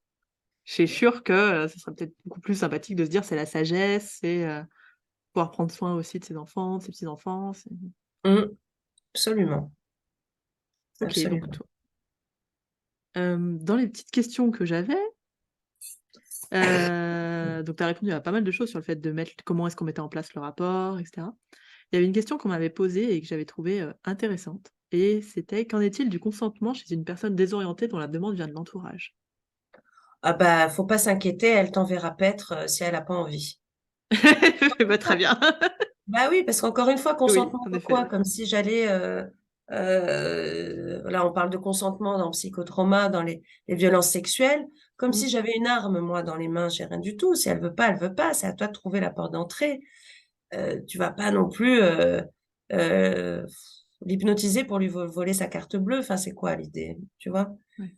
je suis sûre que ce serait peut-être beaucoup plus sympathique de se dire c'est la sagesse, c'est pouvoir prendre soin aussi de ses enfants, de ses petits-enfants. Mm. Absolument, Ok, donc absolument. dans les petites questions que j'avais, donc tu as répondu à pas mal de choses sur le fait de mettre comment est-ce qu'on mettait en place le rapport, etc. Il y avait une question qu'on m'avait posée et que j'avais trouvée intéressante, et c'était qu'en est-il du consentement chez une personne désorientée dont la demande vient de l'entourage? Ah bah, faut pas s'inquiéter, elle t'enverra paître si elle a pas envie. Bah, très bien. Bah oui, parce qu'encore une fois, Oui, consentement en de effet. quoi? Comme si j'allais... là, on parle de consentement dans le psychotrauma, dans les violences sexuelles, comme Mm. si j'avais une arme, moi, dans les mains. J'ai rien du tout. Si elle veut pas, c'est à toi de trouver la porte d'entrée. tu vas pas non plus euh, l'hypnotiser pour lui voler sa carte bleue. Enfin, c'est quoi l'idée, tu vois? Ouais.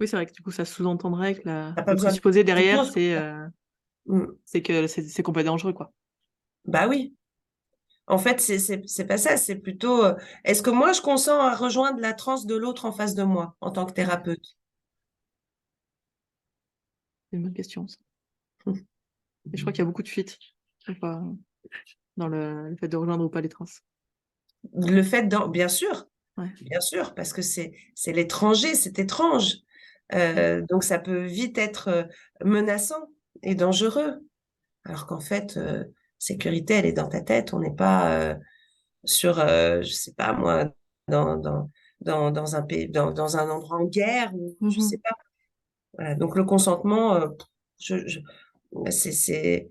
Oui, c'est vrai que du coup, ça sous-entendrait que T'as pas le besoin présupposé derrière, d'hypnose. c'est que c'est complètement dangereux, quoi. Bah oui. En fait, c'est pas ça. C'est plutôt, est-ce que moi, je consens à rejoindre la transe de l'autre en face de moi en tant que Ouais, thérapeute? c'est une bonne question, ça. Et je crois qu'il y a beaucoup de fuites enfin, dans le fait de rejoindre ou pas les trans. Le fait bien Ouais. sûr, parce que c'est l'étranger, c'est étrange. Mm. Donc ça peut vite être menaçant et dangereux. Alors qu'en fait, sécurité, elle est dans ta tête. On n'est pas sur, je sais pas moi, dans, dans, dans un pays, dans un endroit en guerre ou je sais Mhm. pas. Voilà. Donc le consentement, je, je- c'est, c'est,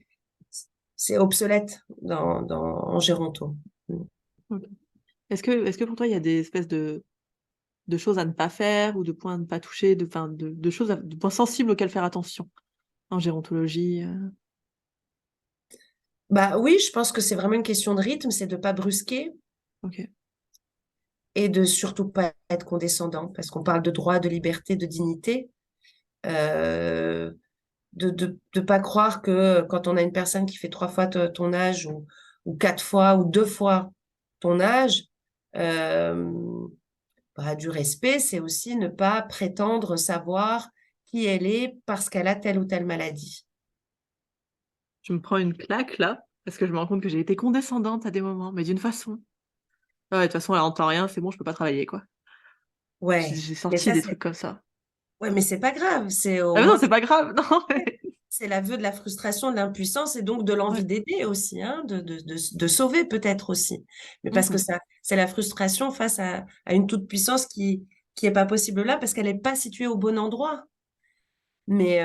c'est obsolète en géronto. Ok. Est-ce que pour toi, il y a des espèces de choses à ne pas faire ou de points à ne pas toucher, de choses, de points sensibles auxquels faire attention en gérontologie Bah oui, je pense que c'est vraiment une question de rythme, c'est de pas brusquer Ok. et de surtout pas être condescendant, parce qu'on parle de droit, de liberté, de dignité. Euh, de pas croire que quand on a une personne qui fait 3 fois ton âge ou 4 fois ou 2 fois ton âge, euh, bah, du respect, c'est aussi ne pas prétendre savoir qui elle est parce qu'elle a telle ou telle maladie. Je me prends une claque là, parce que je me rends compte que j'ai été condescendante à des moments, mais d'une façon. Ah ouais, de toute façon, elle entend rien, c'est bon, je peux pas travailler, quoi. Ouais, J'ai mais sorti ça des c'est trucs comme ça. ouais, mais c'est pas grave, c'est au Ah mais non, moins c'est pas grave, non, mais... c'est l'aveu de la frustration, de l'impuissance et donc de l'envie Ouais. d'aider aussi, hein, de sauver peut-être aussi. Mais parce que Mhm. ça, c'est la frustration face à une toute-puissance qui est pas possible là parce qu'elle n'est pas située au bon endroit. Mais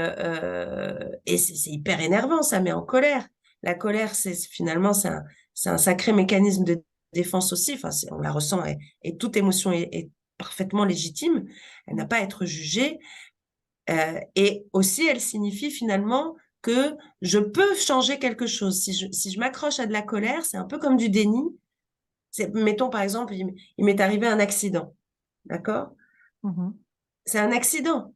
et c'est hyper énervant, ça met en colère. La colère, finalement c'est un sacré mécanisme de défense aussi. Enfin, on la ressent et toute émotion est parfaitement légitime. Elle n'a pas à être jugée. Et aussi, elle signifie finalement que je peux changer quelque chose. Si je m'accroche à de la colère, c'est un peu comme du déni. Mettons, par exemple, il m'est arrivé un accident. D'accord? Mhm. C'est un accident.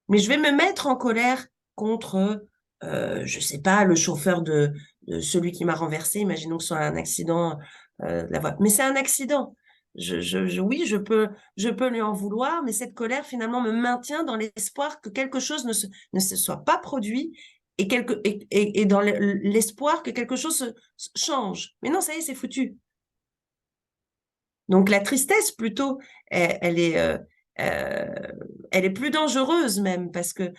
Mais je vais me mettre en colère contre, je sais pas, le chauffeur de celui qui m'a renversé. Imaginons que ce soit un accident de la voie. Mais c'est un accident. Oui, je peux lui en vouloir, mais cette colère finalement me maintient dans l'espoir que quelque chose ne se soit pas produit et dans l'espoir que quelque chose se change. Mais non, ça y est, c'est foutu. Donc la tristesse plutôt, elle est, euh, elle est plus dangereuse même parce que,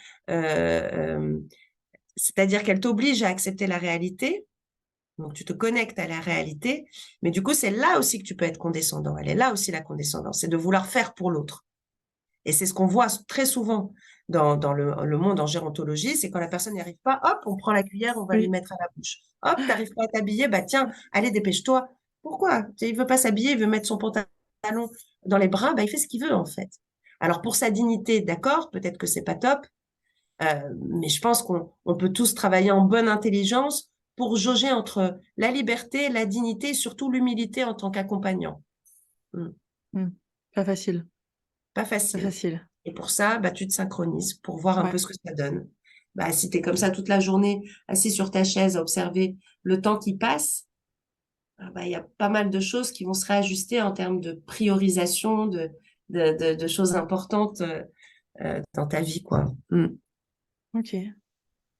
c'est-à-dire qu'elle t'oblige à accepter la réalité. Donc tu te connectes à la réalité, mais du coup c'est là aussi que tu peux être condescendant. Elle est là aussi la condescendance, c'est de vouloir faire pour l'autre. Et c'est ce qu'on voit très souvent dans le monde en gérontologie, c'est quand la personne n'y arrive pas, hop, on prend la cuillère, on va lui Oui. mettre à la bouche. Hop, t'arrives pas à t'habiller, bah tiens, allez, dépêche-toi. Pourquoi? Il veut pas s'habiller, il veut mettre son pantalon dans les bras, bah il fait ce qu'il veut en fait. Alors pour sa dignité, d'accord, peut-être que c'est pas top, mais je pense qu'on peut tous travailler en bonne intelligence pour jauger entre la liberté, la dignité et surtout l'humilité en tant qu'accompagnant. Hmm. Mm. Pas facile. Pas Pas facile. facile. Et pour ça, bah, tu te synchronises pour voir un peu Ouais. ce que ça donne. Bah, si tu es comme ça toute la journée, assis sur ta chaise à observer le temps qui passe, ah bah, il y a pas mal de choses qui vont se réajuster en termes de priorisation, de choses importantes dans ta vie, quoi. Mm. Ok.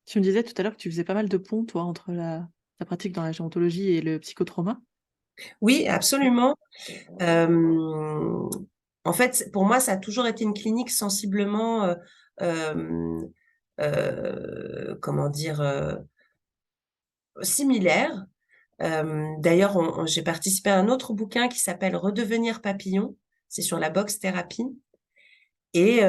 Tu me disais tout à l'heure que tu faisais pas mal de ponts, toi, entre ta pratique dans la gérontologie et le psychotrauma. Oui, absolument. Euh, En fait, pour moi, ça a toujours été une clinique sensiblement, euh, comment dire, similaire. D'ailleurs, j'ai participé à un autre bouquin qui s'appelle Redevenir papillon. C'est sur la boxe thérapie. Et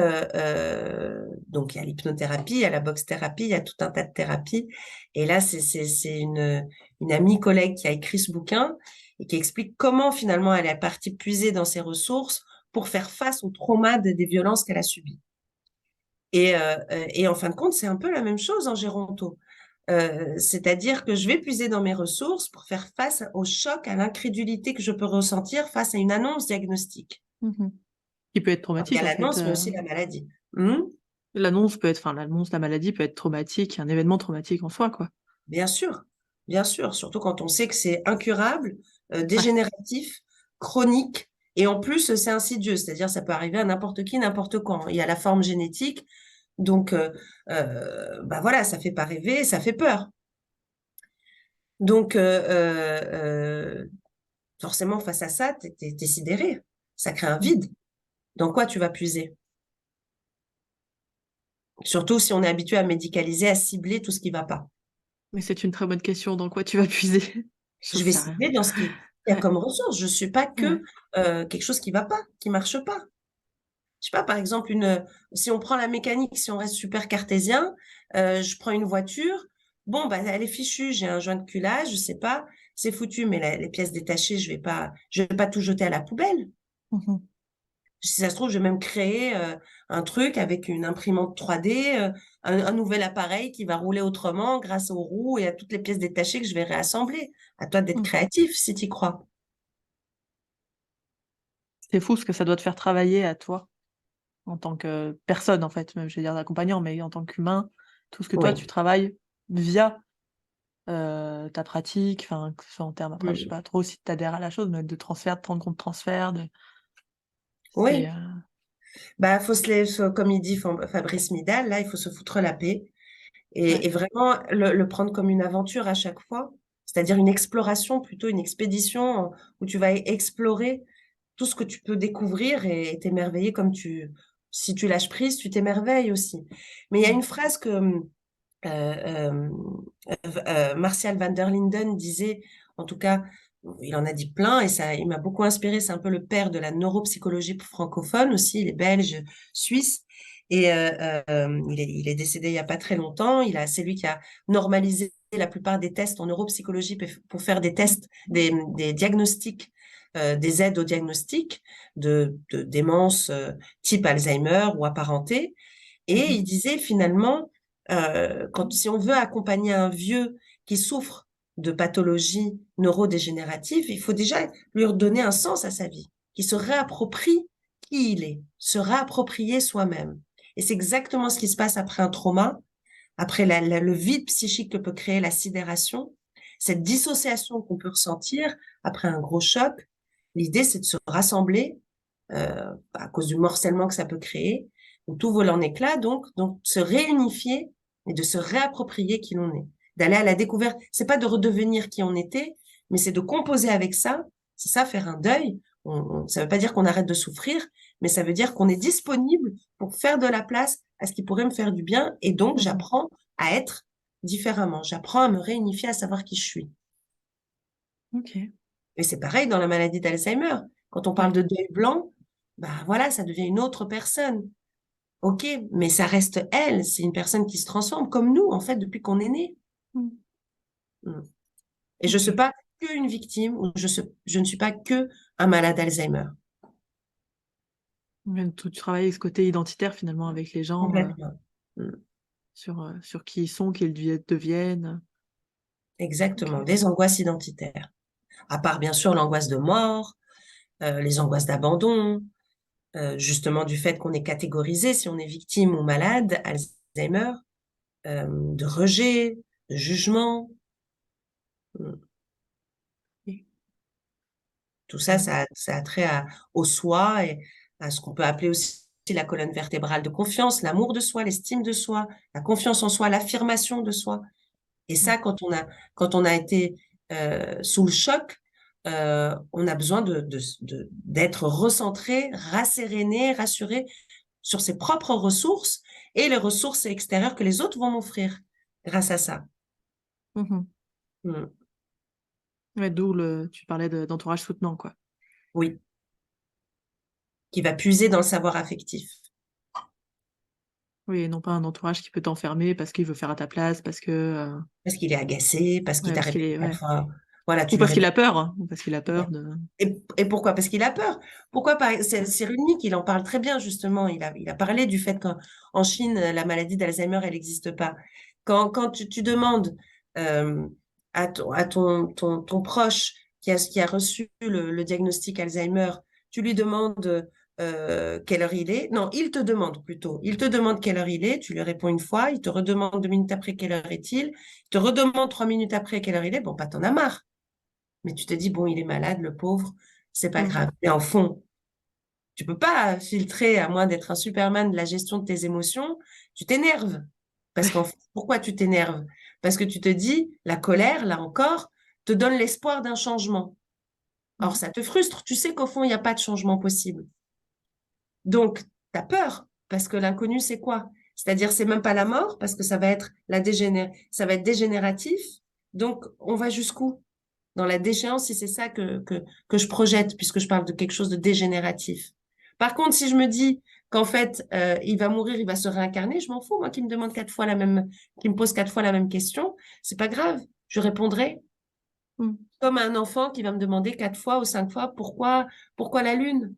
donc, il y a l'hypnothérapie, il y a la boxe thérapie, il y a tout un tas de thérapies. Et là, c'est une amie collègue qui a écrit ce bouquin et qui explique comment finalement elle est partie puiser dans ses ressources pour faire face au trauma des violences qu'elle a subies. Et en fin de compte, c'est un peu la même chose en géronto. C'est-à-dire que je vais puiser dans mes ressources pour faire face au choc, à l'incrédulité que je peux ressentir face à une annonce diagnostique. Mhm. Qui peut être Alors, il y a traumatique en fait. l'annonce, mais aussi la maladie. Hmm. L'annonce peut être, enfin l'annonce, la maladie peut être traumatique, un événement traumatique en soi, quoi. Bien sûr, surtout quand on sait que c'est incurable, Ouais. dégénératif, chronique, et en plus c'est insidieux, c'est-à-dire ça peut arriver à n'importe qui, n'importe quand. Il y a la forme génétique, donc bah voilà, ça fait pas rêver, ça fait peur. Donc forcément face à ça, t'es sidéré, ça crée un Mm. vide. Dans quoi tu vas puiser? Surtout si on est habitué à médicaliser, à cibler tout ce qui va pas. Mais c'est une très bonne question. Dans quoi tu vas puiser? J'en Je vais sais rien. cibler dans ce qui y a Ouais. comme ressource. Je suis pas que Ouais. quelque chose qui va pas, qui marche pas. Je sais pas, par exemple, si on prend la mécanique, si on reste super cartésien, je prends une voiture, bon, bah, elle est fichue, j'ai un joint de culage, je sais pas, c'est foutu, mais les pièces détachées, je vais pas tout jeter à la poubelle. Mhm. Si ça se trouve, je vais même créer un truc avec une imprimante 3D, un nouvel appareil qui va rouler autrement grâce aux roues et à toutes les pièces détachées que je vais réassembler. À toi d'être Mm. créatif si tu y crois. C'est fou ce que ça doit te faire travailler à toi, en tant que personne, en fait, même, je vais dire d'accompagnant, mais en tant qu'humain, tout ce que toi, Oui. tu travailles via ta pratique, enfin, que ce soit en termes, après, je sais Mm. pas trop si tu adhères à la chose, mais de transfert, de prendre compte de transfert, c'est... Oui. Bah, comme il dit Fabrice Midal, là, il faut se foutre la paix et Ouais. vraiment le prendre comme une aventure à chaque fois, c'est-à-dire une exploration, plutôt une expédition où tu vas explorer tout ce que tu peux découvrir et t'émerveiller si tu lâches prise, tu t'émerveilles aussi. Mais il y a Mm. une phrase que euh, Martial van der Linden disait, en tout cas, il en a dit plein et ça, il m'a beaucoup inspiré. C'est un peu le père de la neuropsychologie francophone aussi, il est belge, suisse. Et il est décédé il y a pas très longtemps. C'est lui qui a normalisé la plupart des tests en neuropsychologie pour faire des tests, des diagnostics, des aides au diagnostic de démence type Alzheimer ou apparentée. Et Mhm. il disait finalement, si on veut accompagner un vieux qui souffre de pathologies neurodégénératives, il faut déjà lui redonner un sens à sa vie, qui se réapproprie qui il est, se réapproprier soi-même. Et c'est exactement ce qui se passe après un trauma, après le vide psychique que peut créer la sidération, cette dissociation qu'on peut ressentir après un gros choc. L'idée, c'est de se rassembler à cause du morcellement que ça peut créer, où tout vole en éclats, donc se réunifier et de se réapproprier qui l'on est, d'aller à la découverte. C'est pas de redevenir qui on était, mais c'est de composer avec ça. C'est ça, faire un deuil. Ça veut pas dire qu'on arrête de souffrir, mais ça veut dire qu'on est disponible pour faire de la place à ce qui pourrait me faire du bien, et donc Mhm. j'apprends à être différemment. J'apprends à me réunifier, à savoir qui je suis. Ok. Et c'est pareil dans la maladie d'Alzheimer. Quand on parle Ouais. de deuil blanc, bah voilà, ça devient une autre personne. Ok, mais ça reste elle. C'est une personne qui se transforme comme nous, en fait, depuis qu'on est né. Mm. Mm. Et je ne suis Ok. pas qu'une victime, ou je ne suis pas que un malade d'Alzheimer. Même tout travailler ce côté identitaire finalement avec les gens Complètement. Mm. sur qui ils sont, qui ils deviennent. Exactement. Ok. Des angoisses identitaires. À part, bien sûr, l'angoisse de mort, les angoisses d'abandon, justement du fait qu'on est catégorisé, si on est victime ou malade, Alzheimer, de rejet, de jugement. Mm. Ok. Tout ça, Bon. ça a trait au soi et à ce qu'on peut appeler aussi la colonne vertébrale de confiance, l'amour de soi, l'estime de soi, la confiance en soi, l'affirmation de soi. Et Ouais. ça, quand on a été sous le choc, on a besoin d'être recentré, rasséréné, rassuré sur ses propres ressources et les ressources extérieures que les autres vont m'offrir grâce à ça. Mhm. Mm. Ouais, d'où tu parlais d'entourage soutenant, quoi. Oui, qui va puiser dans le savoir affectif. Oui, et non pas un entourage qui peut t'enfermer parce qu'il veut faire à ta place, parce que Parce qu'il est agacé, parce qu'il ouais, t'a parce qu'il répété est quatre ouais. fois. Voilà, Ou tu lui parce qu'il répètes. a peur, hein, ou parce qu'il a peur de. Et pourquoi? Parce qu'il a peur. Pourquoi? Ouais. Cyrulnik, il en parle très bien, justement. Il a parlé du fait qu'en Chine, la maladie d'Alzheimer, elle n'existe pas. Quand tu demandes euh, ton proche qui a reçu le diagnostic Alzheimer, tu lui demandes quelle heure il est. Non, il te demande plutôt. Il te demande quelle heure il est. Tu lui réponds une fois. Il te redemande 2 minutes après quelle heure est-il. Il te redemande 3 minutes après quelle heure il est. Bon, pas t'en as marre. Mais tu te dis, bon, il est malade, le pauvre. C'est pas Mm. grave. Mais en fond, tu peux pas filtrer, à moins d'être un Superman de la gestion de tes émotions, tu t'énerves. Parce qu'en fait, pourquoi tu t'énerves? Parce que tu te dis, la colère, là encore, te donne l'espoir d'un changement. Or, Mm. ça te frustre. Tu sais qu'au fond, il n'y a pas de changement possible. Donc, tu as peur, parce que l'inconnu, c'est quoi? C'est-à-dire, c'est même pas la mort, parce que ça va être dégénératif. Donc, on va jusqu'où? Dans la déchéance, si c'est ça que je projette, puisque je parle de quelque chose de dégénératif. Par contre, si je me dis qu'en fait, il va mourir, il va se réincarner, je m'en fous, moi, qui me demande 4 fois qui me pose 4 fois la même question, c'est pas grave. Je répondrai Mm. comme un enfant qui va me demander 4 fois ou 5 fois pourquoi la Lune,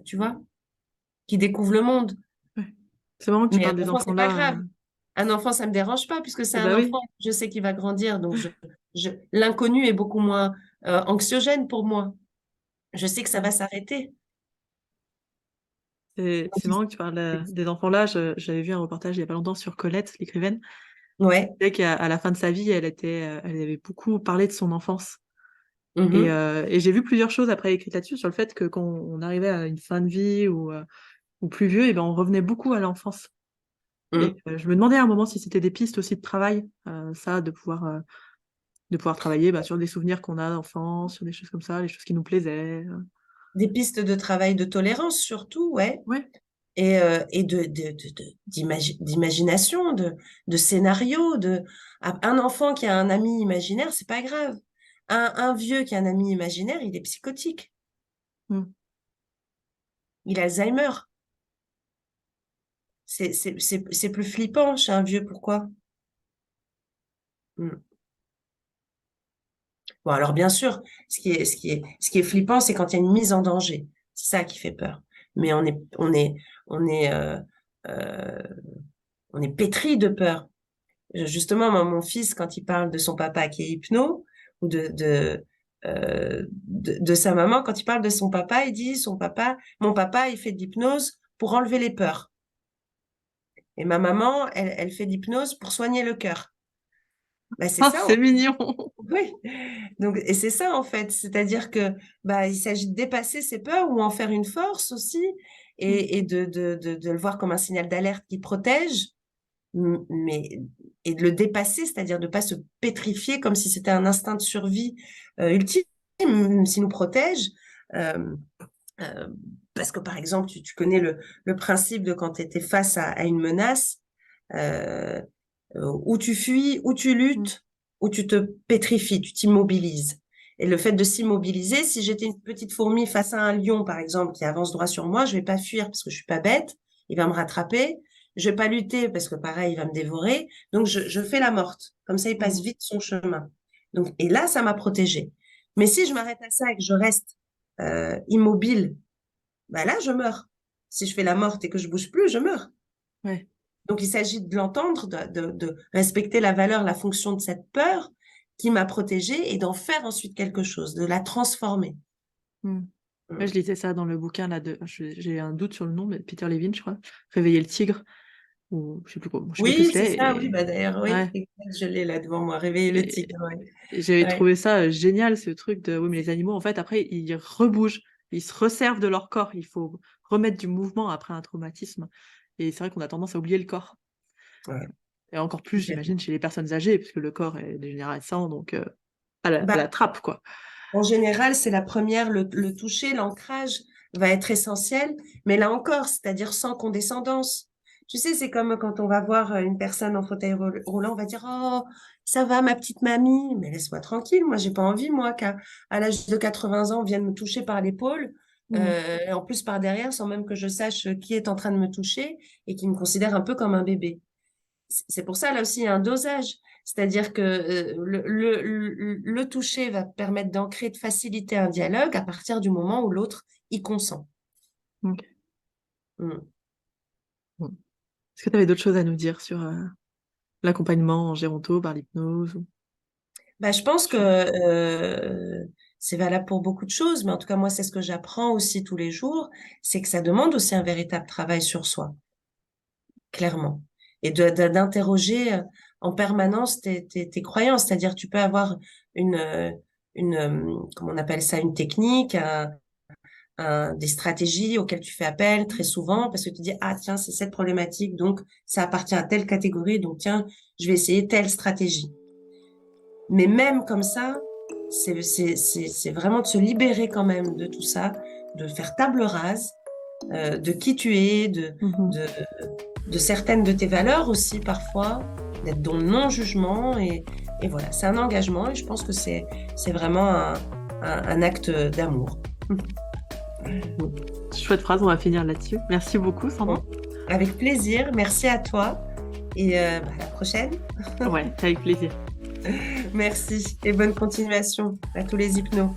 tu vois, qui découvre le monde. Ouais. C'est marrant que tu Mais parles un des enfant, enfants c'est pas là. grave. Un enfant, ça me dérange pas, puisque c'est un Bah oui. enfant, je sais qu'il va grandir, donc l'inconnu est beaucoup moins anxiogène pour moi. Je sais que ça va Mm. s'arrêter. C'est marrant que tu parles des enfants là. J'avais vu un reportage il y a pas longtemps sur Colette, l'écrivaine. Ouais. Elle disait qu'à la fin de sa vie, elle avait beaucoup parlé de son enfance. Mhm. Et j'ai vu plusieurs choses après écrites là-dessus sur le fait que quand on arrivait à une fin de vie ou plus vieux, et ben on revenait beaucoup à l'enfance. Et Mhm. je me demandais à un moment si c'était des pistes aussi de travail, ça, de pouvoir travailler sur des souvenirs qu'on a d'enfance, sur des choses comme ça, les choses qui nous plaisaient. Des pistes de travail de tolérance, surtout, ouais. Ouais. Et d'imagination, de scénario, un enfant qui a un ami imaginaire, c'est pas grave. Un vieux qui a un ami imaginaire, il est psychotique. Mm. Il a Alzheimer. C'est plus flippant chez un vieux, pourquoi? Mm. Bon, alors bien sûr, ce qui est flippant, c'est quand il y a une mise en danger. C'est ça qui fait peur. Mais on est, euh, on est pétri de peur. Justement, moi, mon fils, quand il parle de son papa qui est hypno, ou de sa maman, quand il parle de son papa, il dit, mon papa, il fait de l'hypnose pour enlever les peurs. Et ma maman, elle fait de l'hypnose pour soigner le cœur. Bah, c'est Ah, ça. c'est mignon! Oui. Donc, et c'est ça, en fait. C'est-à-dire que, bah, il s'agit de dépasser ses peurs ou en faire une force aussi Mm. et de le voir comme un signal d'alerte qui protège, mais, et de le dépasser, c'est-à-dire de ne pas se pétrifier comme si c'était un instinct de survie ultime, même s'il nous protège. Euh, euh, Parce que, par exemple, tu connais le principe de quand tu étais face à une menace, euh, où tu fuis, où tu Mm. luttes, où tu te pétrifies, tu t'immobilises. Et le fait de s'immobiliser, si j'étais une petite fourmi face à un lion, par exemple, qui avance droit sur moi, je vais pas fuir parce que je suis pas bête, il va me rattraper. Je vais pas lutter parce que pareil, il va me dévorer. Donc je fais la morte. Comme ça, il passe Mm. vite son chemin. Donc et là, ça m'a protégée. Mais si je m'arrête à ça et que je reste immobile, bah là, je meurs. Si je fais la morte et que je bouge plus, je meurs. Ouais. Donc, il s'agit de l'entendre, de respecter la valeur, la fonction de cette peur qui m'a protégée et d'en faire ensuite quelque chose, de la transformer. Mm. Ouais, je Mm. lisais ça dans le bouquin là j'ai un doute sur le nom, mais Peter Levine, je crois. Réveiller le tigre, ou je sais plus quoi, je sais plus Oui, ce c'est c'est. ça, oui, bah d'ailleurs, oui, Ouais. exact, je l'ai là devant moi, réveiller le Et, tigre, ouais. et j'avais Ouais. trouvé ça génial, ce truc de oui, mais les animaux, en fait, après, ils rebougent, ils se resservent de leur corps. Il faut remettre du mouvement après un traumatisme. Et c'est vrai qu'on a tendance à oublier le corps. Ouais, Et encore plus, j'imagine, complètement. chez les personnes âgées, puisque le corps est dégénérescent, donc à la Bah, trappe, quoi. en général, c'est la première, le toucher, l'ancrage va être essentiel, mais là encore, c'est-à-dire sans condescendance. Tu sais, c'est comme quand on va voir une personne en fauteuil roulant, on va dire, oh, ça va, ma petite mamie, mais laisse-moi tranquille, moi, j'ai pas envie, moi, qu'à l'âge de 80 ans, on vienne me toucher par l'épaule, Mm. en plus par derrière, sans même que je sache qui est en train de me toucher et qui me considère un peu comme un bébé. C'est pour ça, là aussi, il y a un dosage. C'est-à-dire que le toucher va permettre d'ancrer, de faciliter un dialogue à partir du moment où l'autre y consent. Ok. Mm. Bon. Est-ce que tu avais d'autres choses à nous dire sur l'accompagnement en géronto, par l'hypnose Bah, je pense que c'est valable pour beaucoup de choses, mais en tout cas, moi, c'est ce que j'apprends aussi tous les jours, c'est que ça demande aussi un véritable travail sur soi, clairement. Et d'interroger en permanence tes croyances. C'est-à-dire, tu peux avoir une, euh, comment on appelle ça, une technique, des stratégies auxquelles tu fais appel très souvent parce que tu dis, ah, tiens, c'est cette problématique, donc ça appartient à telle catégorie, donc tiens, je vais essayer telle stratégie. Mais même comme ça, c'est vraiment de se libérer quand même de tout ça, de faire table rase, de qui tu es, Mhm. de, de certaines de tes valeurs aussi parfois, d'être dans le non-jugement et voilà, c'est un engagement et je pense que c'est vraiment un acte d'amour. Bon. Chouette phrase, on va finir là-dessus. Merci beaucoup, Sandra. Bon, avec plaisir, merci à toi et à la prochaine. Ouais, avec plaisir. Merci et bonne continuation à tous les hypnos.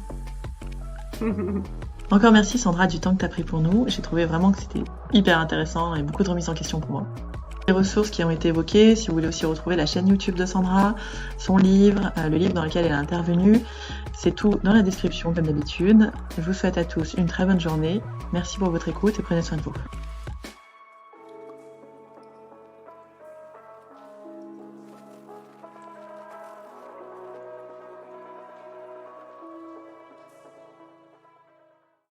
Encore merci, Sandra, du temps que tu as pris pour nous. J'ai trouvé vraiment que c'était hyper intéressant et beaucoup de remises en question pour moi. Les ressources qui ont été évoquées, si vous voulez aussi retrouver la chaîne YouTube de Sandra, son livre, le livre dans lequel elle est intervenue, c'est tout dans la description comme d'habitude. Je vous souhaite à tous une très bonne journée. Merci pour votre écoute et prenez soin de vous.